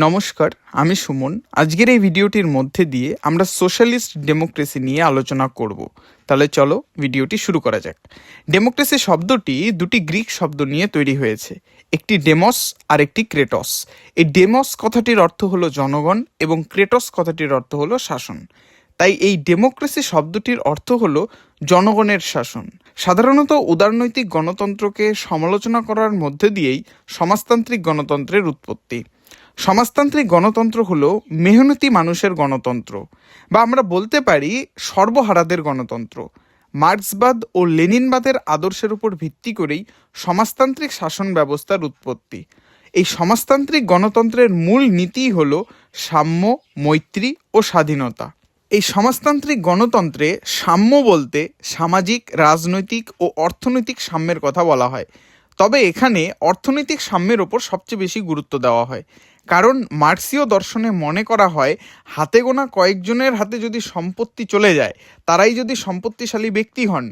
নমস্কার, আমি সুমন। আজকের এই ভিডিওটির মধ্যে দিয়ে আমরা সোশ্যালিস্ট ডেমোক্রেসি নিয়ে আলোচনা করব। তাহলে চলো ভিডিওটি শুরু করা যাক। ডেমোক্রেসি শব্দটি দুটি গ্রিক শব্দ নিয়ে তৈরি হয়েছে, একটি ডেমস আর একটি ক্রেটস। এই ডেমস কথাটির অর্থ হলো জনগণ এবং ক্রেটস কথাটির অর্থ হলো শাসন। তাই এই ডেমোক্রেসি শব্দটির অর্থ হলো জনগণের শাসন। সাধারণত উদারনৈতিক গণতন্ত্রকে সমালোচনা করার মধ্যে দিয়েই সমাজতান্ত্রিক গণতন্ত্রের উৎপত্তি। সমাজতান্ত্রিক গণতন্ত্র হলো মেহনতি মানুষের গণতন্ত্র, বা আমরা বলতে পারি সর্বহারাদের গণতন্ত্র। মার্ক্সবাদ ও লেনিনবাদের আদর্শের উপর ভিত্তি করেই সমাজতান্ত্রিক শাসন ব্যবস্থার উৎপত্তি। এই সমাজতান্ত্রিক গণতন্ত্রের মূল নীতিই হলো সাম্য, মৈত্রী ও স্বাধীনতা। এই সমাজতান্ত্রিক গণতন্ত্রে সাম্য বলতে সামাজিক, রাজনৈতিক ও অর্থনৈতিক সাম্যের কথা বলা হয়। তবে এখানে অর্থনৈতিক সাম্যের ওপর সবচেয়ে বেশি গুরুত্ব দেওয়া হয়, কারণ মার্ক্সীয় দর্শনে মনে করা হয় হাতে গোনা কয়েকজনের হাতে যদি সম্পত্তি চলে যায়, তারাই যদি সম্পত্তিশালী ব্যক্তি হন,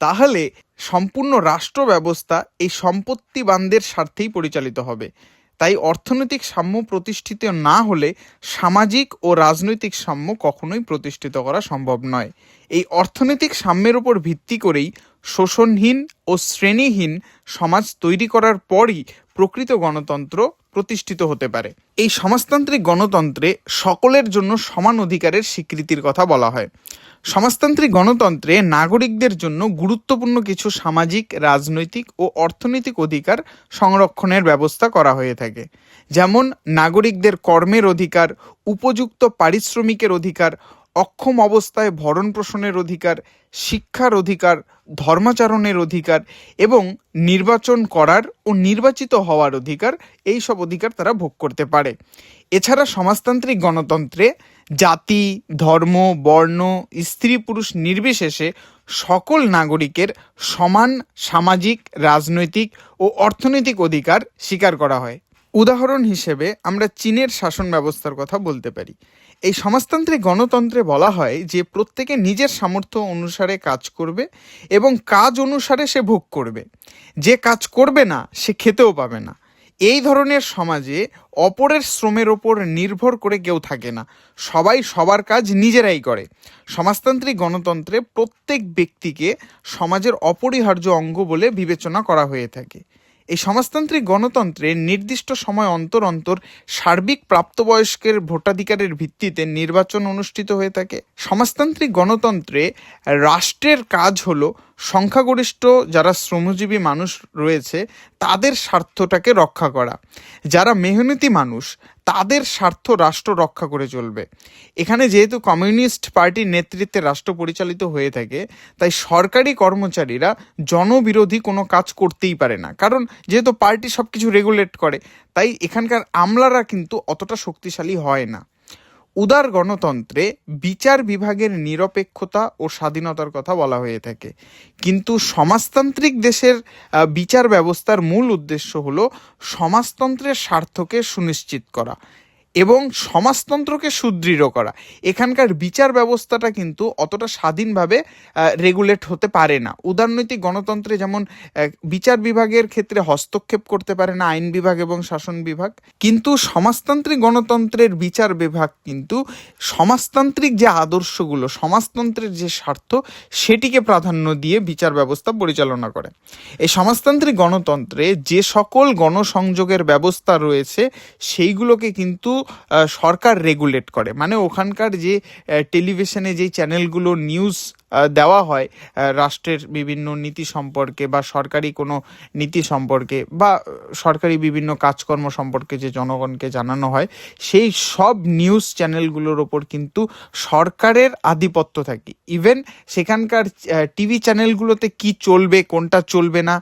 তাহলে সম্পূর্ণ রাষ্ট্র ব্যবস্থা এই সম্পত্তিবানদের স্বার্থেই পরিচালিত হবে। তাই অর্থনৈতিক সাম্য প্রতিষ্ঠিত না হলে সামাজিক ও রাজনৈতিক সাম্য কখনোই প্রতিষ্ঠিত করা সম্ভব নয়। এই অর্থনৈতিক সাম্যের উপর ভিত্তি করেই শোষণহীন ও শ্রেণীহীন সমাজ তৈরি করার পরই প্রকৃত গণতন্ত্র প্রতিষ্ঠিত হতে পারে। এই সমাজতান্ত্রিক গণতন্ত্রে সকলের জন্য সমান অধিকারের স্বীকৃতির কথা বলা হয়। সমাজতান্ত্রিক গণতন্ত্রে নাগরিকদের জন্য গুরুত্বপূর্ণ কিছু সামাজিক, রাজনৈতিক ও অর্থনৈতিক অধিকার সংরক্ষণের ব্যবস্থা করা হয়ে থাকে। যেমন নাগরিকদের কর্মের অধিকার, উপযুক্ত পারিশ্রমিকের অধিকার, অক্ষম অবস্থায় ভরণ পোষণের অধিকার, শিক্ষার অধিকার, ধর্মাচরণের অধিকার এবং নির্বাচন করার ও নির্বাচিত হওয়ার অধিকার, এই সব অধিকার তারা ভোগ করতে পারে। এছাড়া সমাজতান্ত্রিক গণতন্ত্রে জাতি, ধর্ম, বর্ণ, স্ত্রী পুরুষ নির্বিশেষে সকল নাগরিকের সমান সামাজিক, রাজনৈতিক ও অর্থনৈতিক অধিকার স্বীকার করা হয়। উদাহরণ হিসেবে আমরা চীনের শাসন ব্যবস্থার কথা বলতে পারি। এই সমাজতান্ত্রিক গণতন্ত্রে বলা হয় যে প্রত্যেকে নিজের সামর্থ্য অনুসারে কাজ করবে এবং কাজ অনুসারে সে ভোগ করবে। যে কাজ করবে না সে খেতেও পাবে না। এই ধরনের সমাজে অপরের শ্রমের ওপর নির্ভর করে কেউ থাকে না, সবাই সবার কাজ নিজেরাই করে। সমাজতান্ত্রিক গণতন্ত্রে প্রত্যেক ব্যক্তিকে সমাজের অপরিহার্য অঙ্গ বলে বিবেচনা করা হয়ে থাকে। এই সমাজতান্ত্রিক গণতন্ত্রে নির্দিষ্ট সময় অন্তর অন্তর সার্বিক প্রাপ্তবয়স্কের ভোটাধিকারের ভিত্তিতে নির্বাচন অনুষ্ঠিত হয়ে থাকে। সমাজতান্ত্রিক গণতন্ত্রে রাষ্ট্রের কাজ হলো সংখ্যাগরিষ্ঠ যারা শ্রমজীবী মানুষ রয়েছে তাদের স্বার্থটাকে রক্ষা করা। যারা মেহনতি মানুষ তাদের স্বার্থ রাষ্ট্র রক্ষা করে চলবে। এখানে যেহেতু কমিউনিস্ট পার্টির নেতৃত্বে রাষ্ট্র পরিচালিত হয়ে থাকে, তাই সরকারি কর্মচারীরা জনবিরোধী কোনো কাজ করতেই পারে না, কারণ যেহেতু পার্টি সব কিছু রেগুলেট করে, তাই এখানকার আমলারা কিন্তু অতটা শক্তিশালী হয় না। উদার গণতন্ত্রে বিচার বিভাগের নিরপেক্ষতা ও স্বাধীনতার কথা বলা হয়ে থাকে, কিন্তু সমাজতান্ত্রিক দেশের বিচার ব্যবস্থার মূল উদ্দেশ্য হলো সমাজতন্ত্রের স্বার্থকে সুনিশ্চিত করা এবং সমাজতন্ত্রকে সুদৃঢ় করা। এখানকার বিচার ব্যবস্থাটা কিন্তু অতটা স্বাধীনভাবে রেগুলেট হতে পারে না। উদারনৈতিক গণতন্ত্রে যেমন বিচার বিভাগের ক্ষেত্রে হস্তক্ষেপ করতে পারে না আইন বিভাগ এবং শাসন বিভাগ, কিন্তু সমাজতান্ত্রিক গণতন্ত্রের বিচার বিভাগ কিন্তু সমাজতান্ত্রিক যে আদর্শগুলো, সমাজতন্ত্রের যে স্বার্থ, সেটিকে প্রাধান্য দিয়ে বিচার ব্যবস্থা পরিচালনা করে। এই সমাজতান্ত্রিক গণতন্ত্রে যে সকল গণসংযোগের ব্যবস্থা রয়েছে সেইগুলোকে কিন্তু সরকার রেগুলেট করে। মানে ওখানকার যে টেলিভিশনে যে চ্যানেলগুলো নিউজ দেওয়া হয় রাষ্ট্রের বিভিন্ন নীতি সম্পর্কে বা সরকারি কোনো নীতি সম্পর্কে বা সরকারি বিভিন্ন কাজকর্ম সম্পর্কে যে জনগণকে জানানো হয়, সেই সব নিউজ চ্যানেলগুলোর ওপর কিন্তু সরকারের আধিপত্য থাকে। ইভেন সেখানকার টিভি চ্যানেলগুলোতে কি চলবে, কোনটা চলবে না,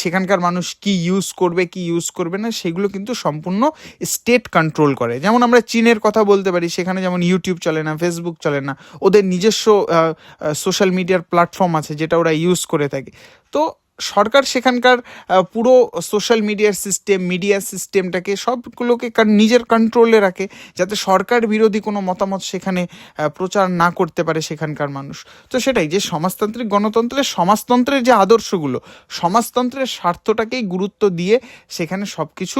সেখানকার মানুষ কি ইউজ করবে কি ইউজ করবে না, সেগুলো কিন্তু সম্পূর্ণ স্টেট কন্ট্রোল করে। যেমন আমরা চীনের কথা বলতে পারি, সেখানে যেমন ইউটিউব চলে না, ফেসবুক চলে না, ওদের নিজস্ব সোশ্যাল মিডিয়ার প্ল্যাটফর্ম আছে যেটা ওরা ইউজ করে থাকে। তো সরকার সেখানকার পুরো সোশ্যাল মিডিয়া সিস্টেমটাকে সবগুলোকে নিজের কন্ট্রোলে রাখে, যাতে সরকার বিরোধী কোনো মতামত সেখানে প্রচার না করতে পারে সেখানকার মানুষ। তো সেটাই যে সমাজতান্ত্রিক সমাজতন্ত্রের যে আদর্শগুলো, সমাজতন্ত্রের স্বার্থটাকেই গুরুত্ব দিয়ে সেখানে সব কিছু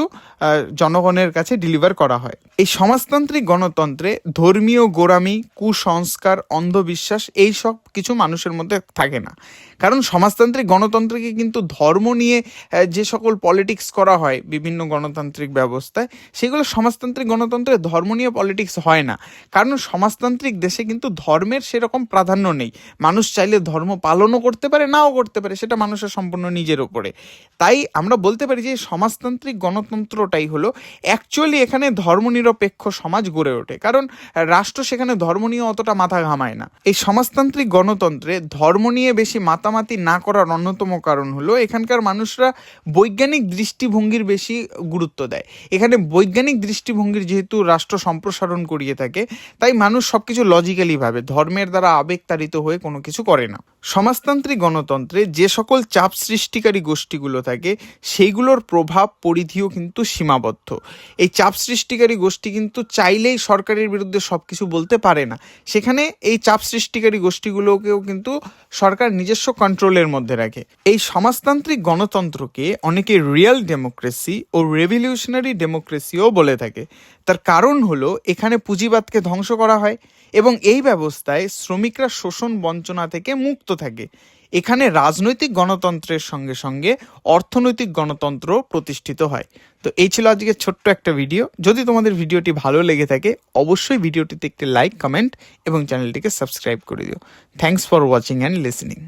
জনগণের কাছে ডেলিভার করা হয়। এই সমাজতান্ত্রিক গণতন্ত্রে ধর্মীয় গোঁড়ামি, কুসংস্কার, অন্ধবিশ্বাস এই সব কিছু মানুষের মধ্যে থাকে না। কারণ সমাজতান্ত্রিক গণতন্ত্রকে কিন্তু ধর্ম নিয়ে যে সকল পলিটিক্স করা হয় বিভিন্ন গণতান্ত্রিক ব্যবস্থায়, সেগুলো সমাজতান্ত্রিক গণতন্ত্রে ধর্ম নিয়ে পলিটিক্স হয় না। কারণ সমাজতান্ত্রিক দেশে কিন্তু ধর্মের সেরকম প্রাধান্য নেই। মানুষ চাইলে ধর্ম পালনও করতে পারে, নাও করতে পারে, সেটা মানুষের সম্পূর্ণ নিজের ওপরে। তাই আমরা বলতে পারি যে সমাজতান্ত্রিক গণতন্ত্রটাই হলো অ্যাকচুয়ালি এখানে ধর্মনিরপেক্ষ সমাজ গড়ে ওঠে, কারণ রাষ্ট্র সেখানে ধর্ম নিয়ে অতটা মাথা ঘামায় না। এই সমাজতান্ত্রিক গণতন্ত্রে ধর্ম নিয়ে বেশি মাতামাতি না করার অন্যতম কারণ হলো এখানকার মানুষরা বৈজ্ঞানিক দৃষ্টিভঙ্গির বেশি গুরুত্ব দেয়। এখানে বৈজ্ঞানিক দৃষ্টিভঙ্গির যেহেতু রাষ্ট্র সম্প্রসারণ করিয়ে থাকে, তাই মানুষ সবকিছু লজিক্যালি ভাবে, ধর্মের দ্বারা আবেগতাড়িত হয়ে কোনো কিছু করে না। সমাজতান্ত্রিক গণতন্ত্রে যে সকল চাপ সৃষ্টিকারী গোষ্ঠীগুলো থাকে সেইগুলোর প্রভাব পরিধিও কিন্তু সীমাবদ্ধ। এই চাপ সৃষ্টিকারী গোষ্ঠী কিন্তু চাইলেই সরকারের বিরুদ্ধে সব কিছু বলতে পারে না। সেখানে এই চাপ সৃষ্টিকারী গোষ্ঠীগুলোকেও কিন্তু সরকার নিজস্ব কন্ট্রোলের মধ্যে রাখে। এই সমাজতান্ত্রিক গণতন্ত্রকে অনেকে রিয়েল ডেমোক্রেসি ও রেভলিউশনারি ডেমোক্রেসিও বলে থাকে। তার কারণ হলো এখানে পুঁজিবাদকে ধ্বংস করা হয় এবং এই ব্যবস্থায় শ্রমিকরা শোষণ বঞ্চনা থেকে মুক্ত থাকে। এখানে রাজনৈতিক গণতন্ত্রের সঙ্গে সঙ্গে অর্থনৈতিক গণতন্ত্র প্রতিষ্ঠিত হয়। তো এই ছিল আজকে ছোট্ট একটা ভিডিও। যদি তোমাদের ভিডিওটি ভালো লেগে থাকে অবশ্যই ভিডিওটিতে একটি লাইক, কমেন্ট এবং চ্যানেলটিকে সাবস্ক্রাইব করে দিও। Thanks for watching and listening.